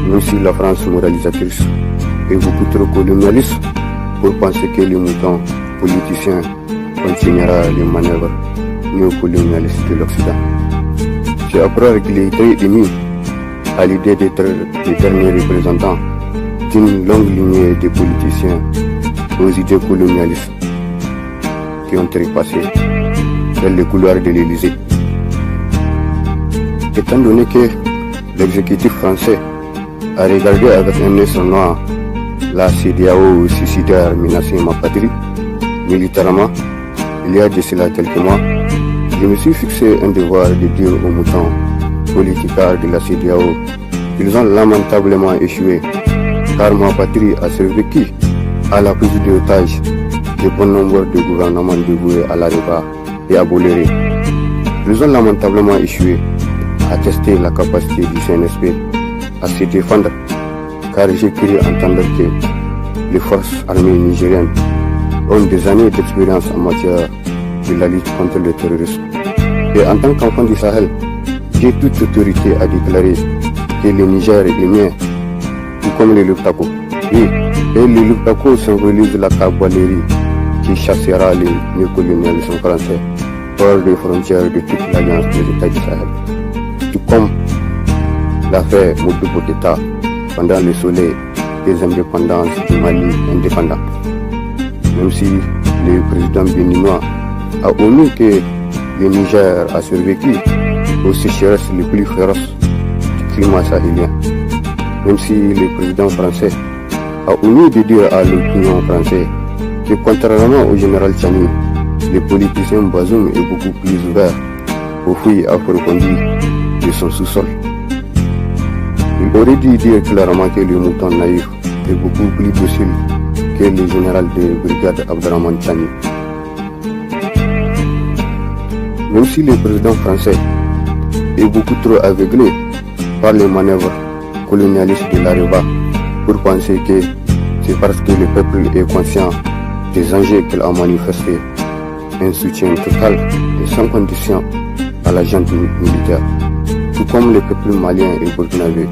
même si la France moralisatrice est beaucoup trop colonialiste pour penser que les moutons politiciens continuera les manœuvres néocolonialistes de l'Occident. C'est après qu'il est très ému à l'idée d'être le dernier représentant d'une longue lignée de politiciens aux idées colonialistes qui ont trépassé dans les couloirs de l'Élysée. Étant donné que l'exécutif français a regardé avec un œil noir la CEDEAO suicidaire menacer ma patrie militairement, il y a de cela quelques mois, je me suis fixé un devoir de dire aux moutons politicards de la CEDEAO qu'ils ont lamentablement échoué, car ma patrie a survécu à la prise d'otages de bon nombre de gouvernements dévoués à la Réva et à Bolloré. Ils ont lamentablement échoué à tester la capacité du CNSP à se défendre, car j'ai cru entendre que les forces armées nigériennes ont des années d'expérience en matière de la lutte contre le terrorisme. Et en tant qu'enfant du Sahel, j'ai toute autorité à déclarer que le Niger est mien, tout comme le Luptako. Oui, et le Luptako symbolise la cavalerie qui chassera les néocolonialismes français hors des frontières de toute l'alliance des États du Sahel. Tout comme l'a fait Mobutu Boteta pendant le soleil des indépendances du Mali indépendant. Même si le président béninois a omis que le Niger a survécu aux sécheresses les plus féroces du climat sahélien. Même si le président français a omis de dire à l'opinion française que contrairement au général Tchani, le politicien Bazoum est beaucoup plus ouvert aux fouilles approfondies de son sous-sol. Il aurait dû dire clairement que le mouton naïf est beaucoup plus docile que le général de brigade Abdraman Tchani. Même si le président français est beaucoup trop aveuglé par les manœuvres colonialistes de l'Areva pour penser que c'est parce que le peuple est conscient des enjeux qu'il a manifesté un soutien total et sans condition à la junte militaire, tout comme le peuple malien et burkinabé.